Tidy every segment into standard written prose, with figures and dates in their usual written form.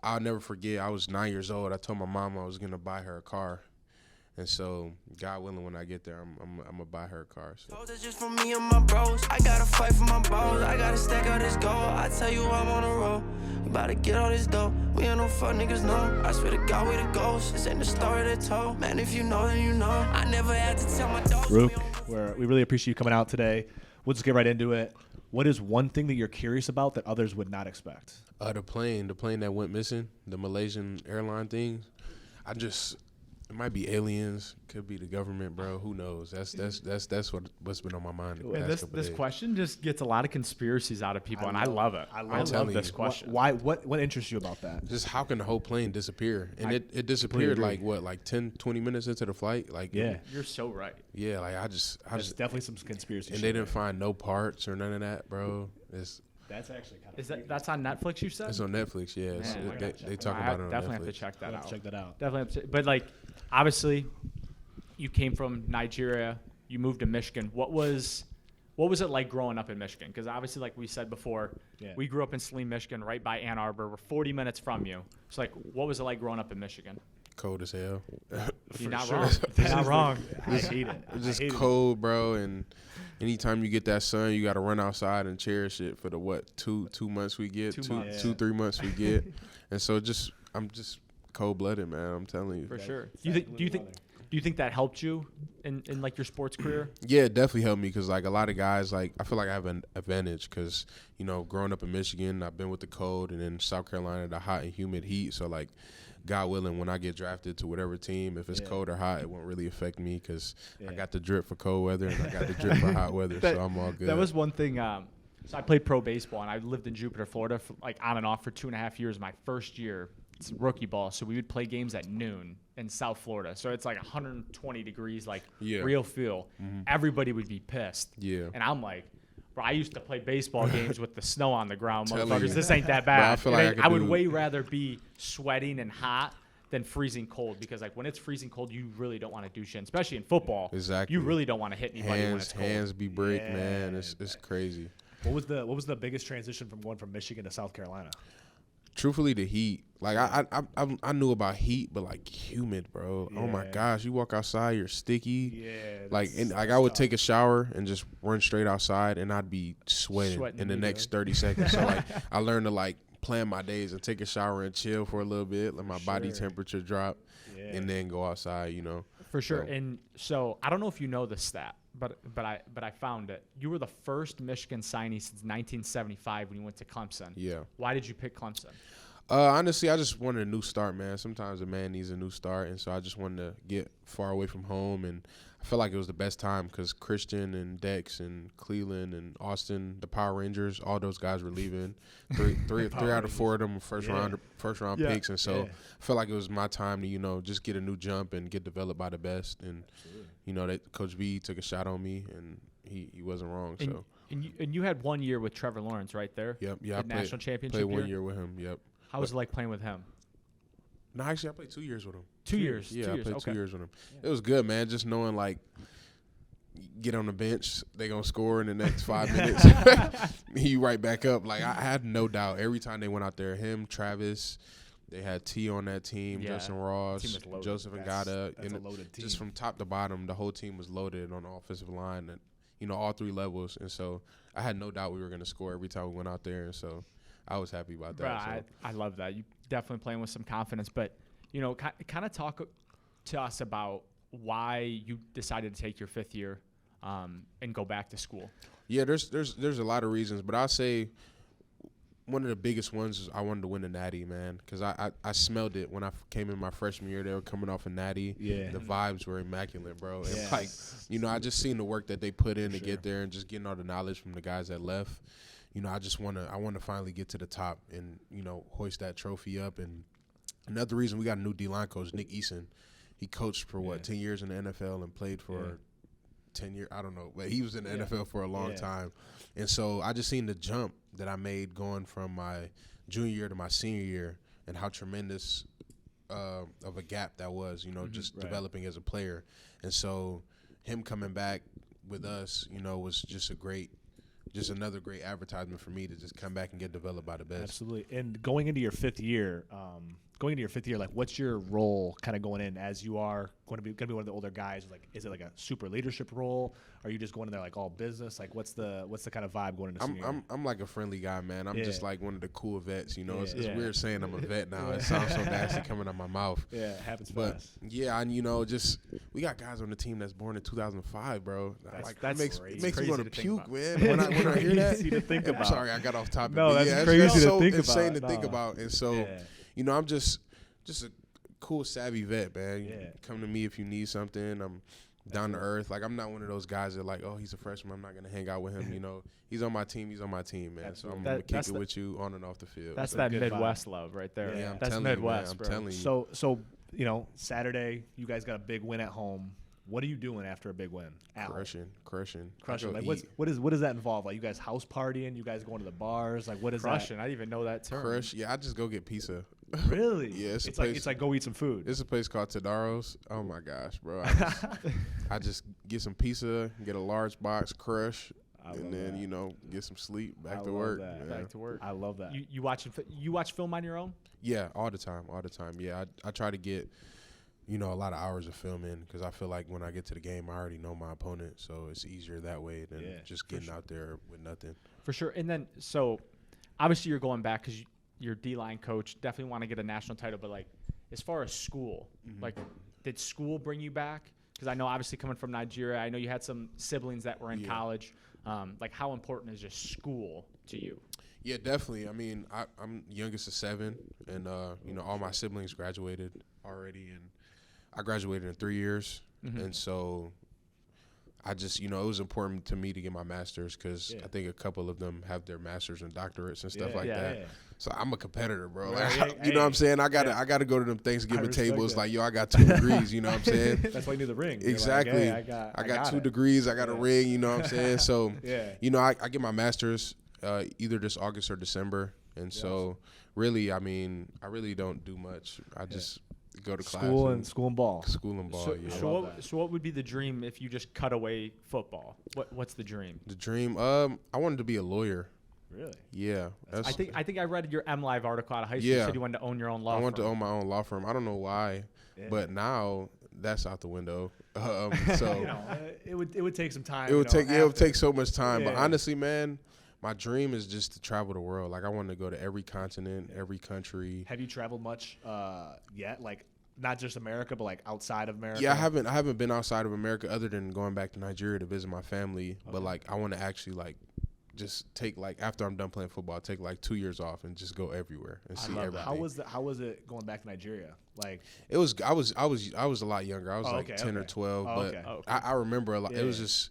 I'll never forget. I was 9 years old. I told my mom I was gonna buy her a car, and so God willing, when I get there, I'm gonna buy her a car. So. Just for me and my bros. I gotta fight for my balls. I gotta stack out this goal. I tell you I'm on the road. We about to get all this dough. We ain't no fuck niggas, no. I swear to God, we the ghosts. This ain't the story they told. Man, if you know, then you know. I never had to tell my dogs. Ruke, we really appreciate you coming out today. We'll just get right into it. What is one thing that you're curious about that others would not expect? The plane that went missing, the Malaysian airline thing. It might be aliens, could be the government, bro. Who knows? That's what's been on my mind. This question just gets a lot of conspiracies out of people, and I love it. I love this question. Why? What interests you about that? Just how can the whole plane disappear? And it disappeared like 10, 20 minutes into the flight. Like yeah, you're so right. Yeah, like I just definitely some conspiracy. And they didn't find no parts or none of that, bro. That's actually kind of. That's on Netflix? You said it's on Netflix. Yeah, they talk about it on Netflix. Definitely have to check that out. Check that out. Definitely, but like, obviously, you came from Nigeria. You moved to Michigan. What was it like growing up in Michigan? Because obviously, like we said before, we grew up in Saline, Michigan, right by Ann Arbor. We're 40 minutes from you. So, like, what was it like growing up in Michigan? Cold as hell. You're not wrong. You're not wrong. I hate it. It's just cold, bro. And anytime you get that sun, you got to run outside and cherish it for the 2 months we get, 3 months we get. And so I'm just cold blooded, man. I'm telling you. For sure. Do you think that helped you in like your sports career? Yeah, it definitely helped me because like a lot of guys, like I feel like I have an advantage because growing up in Michigan, I've been with the cold, and in South Carolina, the hot and humid heat. So like, God willing, when I get drafted to whatever team, if it's cold or hot, it won't really affect me because I got the drip for cold weather and I got the drip for hot weather, so I'm all good. That was one thing. So I played pro baseball, and I lived in Jupiter, Florida, for, like on and off for 2.5 years. My first year, it's rookie ball, so we would play games at noon in South Florida. So it's like 120 degrees, like real feel. Mm-hmm. Everybody would be pissed. Yeah. And I'm like, bro, I used to play baseball games with the snow on the ground, motherfuckers. This ain't that bad. Bro, I feel like I would way rather be sweating and hot than freezing cold, because like when it's freezing cold, you really don't want to do shit, especially in football. Exactly. You really don't want to hit anybody when it's cold. Hands be break, man. It's crazy. What was the biggest transition from going from Michigan to South Carolina? Truthfully, the heat. Like I knew about heat, but like humid, bro. Yeah. Oh my gosh, you walk outside, you're sticky. Yeah. I would take a shower and just run straight outside, and I'd be sweating in the next 30 seconds. So like I learned to like plan my days and take a shower and chill for a little bit, let my body temperature drop, and then go outside. For sure. And so I don't know if you know the stat, but I found it. You were the first Michigan signee since 1975 when you went to Clemson. Yeah. Why did you pick Clemson? Honestly, I just wanted a new start, man. Sometimes a man needs a new start, and so I just wanted to get far away from home, and I felt like it was the best time because Christian and Dex and Cleveland and Austin, the Power Rangers, all those guys were leaving. Three out of 4 of them were first round picks, and so I felt like it was my time to just get a new jump and get developed by the best. And that Coach B took a shot on me, and he wasn't wrong. And you had 1 year with Trevor Lawrence right there. Yep. Yeah. National championship. Played 1 year with him. Yep. How was it like playing with him? No, actually, I played 2 years with him. 2 years? Yeah, 2 years. I played Okay. 2 years with him. It was good, man, just knowing, like, get on the bench, they going to score in the next 5 minutes. You right back up. Like, I had no doubt. Every time they went out there, him, Travis, they had T on that team, Justin Ross, Joseph Ngata. That's a loaded team. Just from top to bottom, the whole team was loaded on the offensive line and, all 3 levels. And so I had no doubt we were going to score every time we went out there. And so I was happy about that. Bro, I love that. You definitely playing with some confidence. But, kind of talk to us about why you decided to take your 5th year and go back to school. Yeah, there's a lot of reasons. But I'll say one of the biggest ones is I wanted to win a natty, man, because I smelled it when I came in my freshman year. They were coming off a natty. Yeah. The vibes were immaculate, bro. And I just seen the work that they put in to get there, and just getting all the knowledge from the guys that left. I want to finally get to the top and, hoist that trophy up. And another reason, we got a new D-line coach, Nick Eason. He coached for 10 years in the NFL and played for 10 years. I don't know, but he was in the NFL for a long time. And so I just seen the jump that I made going from my junior year to my senior year, and how tremendous of a gap that was, developing as a player. And so him coming back with us, was just a great just another great advertisement for me to just come back and get developed by the best. Absolutely. And going into your fifth year, like, what's your role kind of going in as you are going to be one of the older guys? Like, is it like a super leadership role? Are you just going in there like all business? Like, what's the kind of vibe going into senior year? I'm like a friendly guy, man. I'm just like one of the cool vets. You know, it's Yeah. weird saying I'm a vet now. It sounds so nasty coming out my mouth. Yeah, it happens But fast. yeah, and you know, just we got guys on the team that's born in 2005, bro. That's it crazy. makes me Crazy want to to think puke, about. man. When I hear that, Crazy to think I'm about. sorry, I got off topic. No, but that's yeah, crazy that's to so think insane about. to think No. about. And so, Yeah. you know, I'm just a cool, savvy vet, man. Yeah. Come to me if you need something. I'm down to earth. Like, I'm not one of those guys that like, oh, he's a freshman, I'm not gonna hang out with him. You know, he's on my team, man. So I'm gonna kick it with you on and off the field. That's so. that good Midwest love right there. Yeah, I'm that's telling Midwest, you, man, bro. I'm telling you. So you know, Saturday, you guys got a big win at home. What are you doing after a big win? At home? Crushing. Like, Eat. what does that involve? Like, you guys house partying? You guys going to the bars? Like, what is Crushing. I didn't even know that term. Crush. Yeah, I just go get pizza. that? Really? Yeah, It's like go eat some food. It's a place called Tadaro's. Oh my gosh, bro! I just get some pizza, get a large box, crush, and then that. you know get some sleep, I back to love work. that. Yeah. Back to work. I love that. You watch film on your own? Yeah, all the time. Yeah, I try to get a lot of hours of film in because I feel like when I get to the game, I already know my opponent, so it's easier that way than just getting out there with nothing. For sure. And then, so obviously you're going back because you're D-line coach. Definitely want to get a national title. But, like, as far as school, like, did school bring you back? Because I know, obviously, coming from Nigeria, I know you had some siblings that were in college. Like, how important is just school to you? Yeah, definitely. I mean, I'm youngest of 7, and, all my siblings graduated already, and I graduated in 3 years. And so I just, it was important to me to get my master's because I think a couple of them have their masters and doctorates and stuff like that. Yeah. So I'm a competitor, bro. Like, you know what I'm saying? I gotta go to them Thanksgiving tables. Like, yo, I got 2 degrees. You know what I'm saying? That's why you need the ring. Exactly. Like, hey, I got 2 degrees. I got a ring. You know what I'm saying? So, I get my master's either this August or December. And so, really, I mean, I really don't do much. I just go to class. School and ball. School and ball. So what would be the dream if you just cut away football? What's the dream? The dream. I wanted to be a lawyer. Really? Yeah. I think I read your MLive article out of high school. Yeah. You said you wanted to own your own law firm. I want to own my own law firm. I don't know why, but now that's out the window. So it would take some time. It would take so much time. Yeah. But honestly, man, my dream is just to travel the world. Like, I want to go to every continent, every country. Have you traveled much yet? Like, not just America, but like outside of America? Yeah, I haven't been outside of America other than going back to Nigeria to visit my family. Okay. But like, I want to actually like just take like after I'm done playing football, take like 2 years off and just go everywhere and see everything. How was it going back to Nigeria? Like, it was. I was a lot younger. I was 10 or 12, but I remember a lot. Yeah. It was just.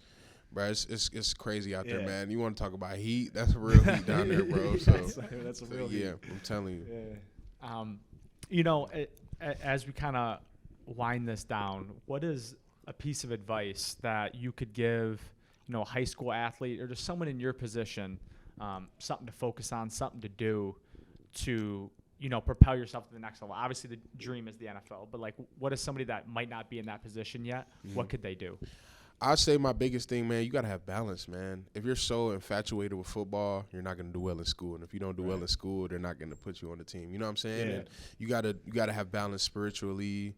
Bro, it's crazy out there, man. You want to talk about heat? That's a real heat down there, bro. So that's a real heat. Yeah, I'm telling you. Yeah. As we kind of wind this down, what is a piece of advice that you could give, a high school athlete or just someone in your position, something to focus on, something to do to, propel yourself to the next level? Obviously, the dream is the NFL, but like, what is somebody that might not be in that position yet? What could they do? I'd say my biggest thing, man, you got to have balance, man. If you're so infatuated with football, you're not going to do well in school. And if you don't do well in school, they're not going to put you on the team. You know what I'm saying? Yeah. And you got to have balance spiritually,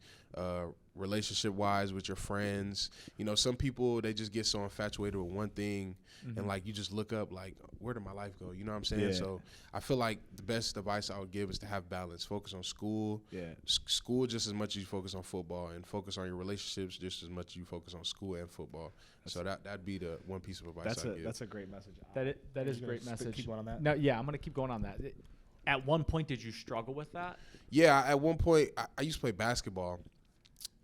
relationship-wise with your friends. Some people, they just get so infatuated with one thing and, like, you just look up, like, where did my life go? You know what I'm saying? Yeah. So I feel like the best advice I would give is to have balance. Focus on school. Yeah. School just as much as you focus on football, and focus on your relationships just as much as you focus on school and football. So that'd be the one piece of advice I'd give. That's a great message. That is a great message. Keep going on that? No, yeah, I'm going to keep going on that. At one point, did you struggle with that? Yeah, at one point, I used to play basketball.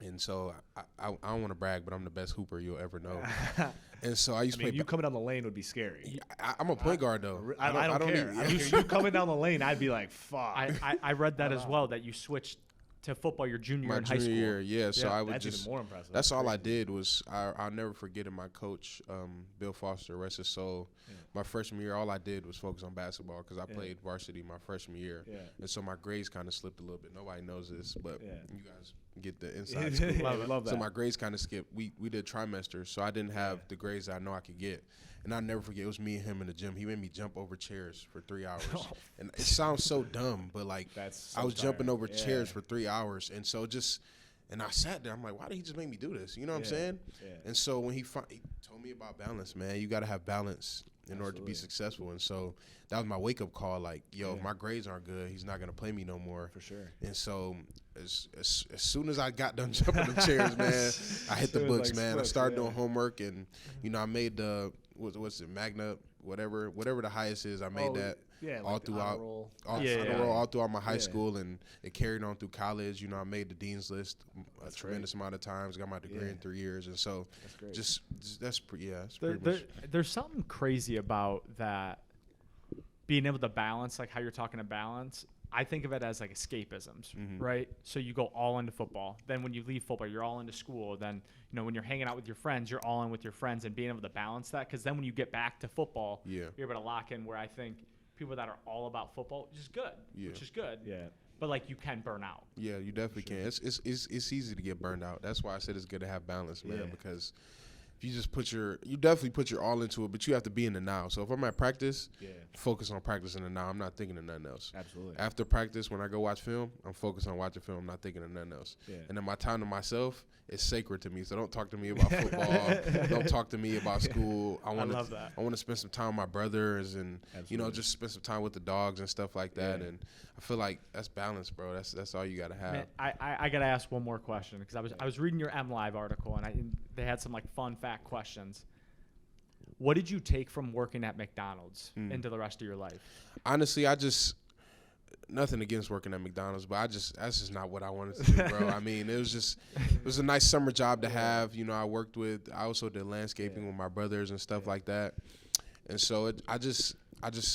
And so I don't want to brag, but I'm the best hooper you'll ever know. And so I used to play. You coming down the lane would be scary. I'm a point guard though. I don't care. You coming down the lane, I'd be like, fuck. I read that as well, that you switched to football your junior year in high school. My junior year, yeah. So I would that's even more impressive. That's all I did was I'll never forget it. My coach, Bill Foster, rest his soul. Yeah. My freshman year, all I did was focus on basketball because I played varsity my freshman year, and so my grades kind of slipped a little bit. Nobody knows this, but you guys get the inside scoop. Love that. So my grades kind of skipped. We did trimesters, so I didn't have the grades that I know I could get. And I'll never forget, it was me and him in the gym. He made me jump over chairs for 3 hours. And it sounds so dumb, but like I was jumping over chairs for 3 hours. And so and I sat there. I'm like, why did he just make me do this? You know what I'm saying? Yeah. And so when he told me about balance, man, you got to have balance in order to be successful. And so that was my wake-up call. Like, yo, if my grades aren't good, he's not going to play me no more. For sure. And so as soon as I got done jumping the chairs, man, I hit the books, like, man. I started doing homework, and, you know, I made the, what's it, Magna, whatever the highest is, I made that. Yeah, all like throughout, all throughout my high school, and it carried on through college. You know, I made the dean's list a tremendous amount of times. Got my degree in 3 years, and so that's pretty much. There's something crazy about that, being able to balance, like how you're talking to balance. I think of it as like escapisms, right? So you go all into football. Then when you leave football, you're all into school. Then, you know, when you're hanging out with your friends, you're all in with your friends, and being able to balance that. Because then when you get back to football, you're able to lock in, where I think people that are all about football, which is good. Yeah. But like, you can burn out. Yeah, you definitely can. It's easy to get burned out. That's why I said it's good to have balance, man. Because if you just you definitely put your all into it, but you have to be in the now. So if I'm at practice, focus on practice in the now. I'm not thinking of nothing else. Absolutely. After practice, when I go watch film, I'm focused on watching film. I'm not thinking of nothing else. Yeah. And then my time to myself is sacred to me. So don't talk to me about football. Don't talk to me about school. I want to spend some time with my brothers, and you know, just spend some time with the dogs and stuff like that. And I feel like that's balance, bro. That's all you gotta have. Man, I gotta ask one more question, because I was reading your MLive article, and they had some like fun fact questions. What did you take from working at McDonald's into the rest of your life? Honestly, nothing against working at McDonald's, but that's just not what I wanted to do, bro. I mean, it was a nice summer job to have. You know, I also did landscaping with my brothers and stuff like that. And so I just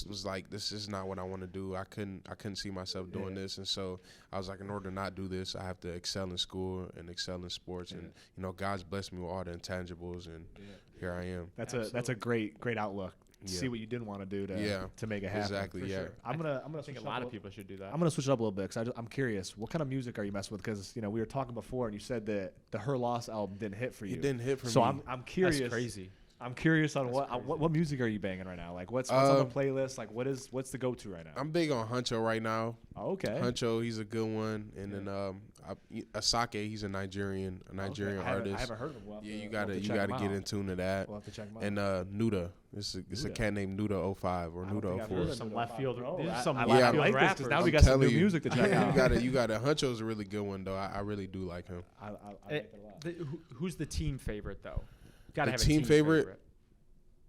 was like, this is not what I want to do. I couldn't see myself doing this. And so I was like, in order to not do this, I have to excel in school and excel in sports. And, you know, God's blessed me with all the intangibles, and here I am. That's a great outlook. See what you didn't want to do to make it happen. Exactly. Sure. I'm gonna think a lot of people should do that. I'm gonna switch it up a little bit, because I'm curious. What kind of music are you messing with? Because, you know, we were talking before, and you said that the Her Loss album didn't hit for you. It didn't hit for me. So I'm curious. That's crazy. I'm curious on what music are you banging right now? Like, what's on the playlist? Like, what's the go-to right now? I'm big on Huncho right now. Oh, okay. Huncho, he's a good one. And then Asake, he's a Nigerian artist. I haven't heard of him. Well, yeah, you gotta get in tune to that. We'll have to check him out. And Nuda, it's a cat named Nuda 05 or Nuda 04. Some left field. I like this, because now we got some new music to check out. You got Huncho's a really good one though. I really do like him. I like it a lot. Who's the team favorite though? Gotta have a team favorite.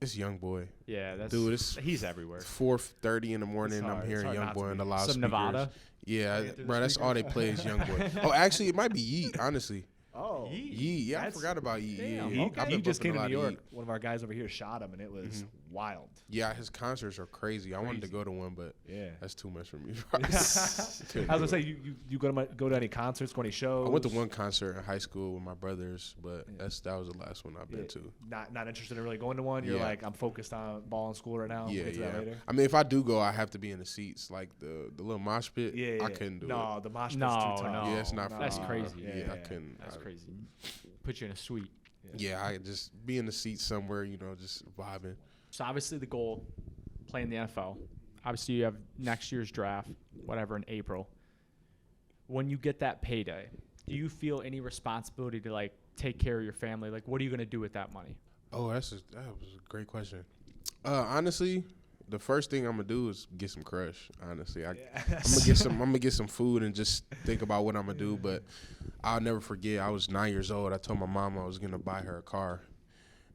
It's Young Boy. Yeah, he's everywhere. 4:30 in the morning, I'm hearing Young Boy on the loudspeakers. Some Nevada. Yeah, bro, that's all they play is Young Boy. Oh, actually, it might be Yeet, honestly. Oh, Yeet. Yeah, I forgot about Yeet. Yeah. He just came to New York. One of our guys over here shot him, and it was wild. Yeah, his concerts are crazy. I wanted to go to one, but that's too much for me. I was gonna say, you go to any concerts, go to any shows? I went to one concert in high school with my brothers, but that was the last one I've been to. Not interested in really going to one. You're like, I'm focused on ball and school right now. Yeah. I mean, if I do go, I have to be in the seats, like the little mosh pit. Yeah. I couldn't do it. No, the mosh pit's too tough. Yeah, it's not. That's crazy. Yeah, I couldn't. That's crazy. Put you in a suite. Yeah, I just be in the seat somewhere, you know, just vibing. So obviously the goal, playing the NFL. Obviously you have next year's draft, whatever, in April. When you get that payday, do you feel any responsibility to like take care of your family? Like, what are you going to do with that money? Oh, that was a great question. Honestly, the first thing I'm gonna do is get some crush. Honestly, I'm gonna get some food and just think about what I'm gonna do. But I'll never forget. I was 9 years old. I told my mom I was gonna buy her a car,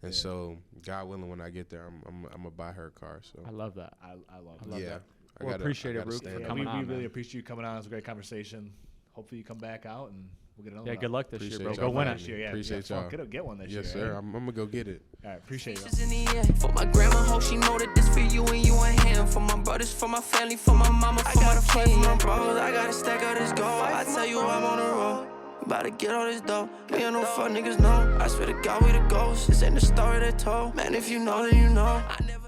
and so God willing, when I get there, I'm gonna buy her a car. So I love that. I love that. I appreciate it, Ruke, for coming on. We really appreciate you coming on. It was a great conversation. Hopefully, you come back out and we'll get another one. Good luck this year, bro. Go win it. Appreciate y'all. Get one this year. Yes, sir. I'm gonna go get it. All right, appreciate you. For my grandma, hope she know that this for you and you and him. For my brothers, for my family, for my mama, for my fight for my bros. I gotta stack out this gold. I tell you I'm on the road. About to get all this dough. Me and no fuck niggas know. I swear to God we the ghosts. This ain't the story they told. Man, if you know, then you know. I never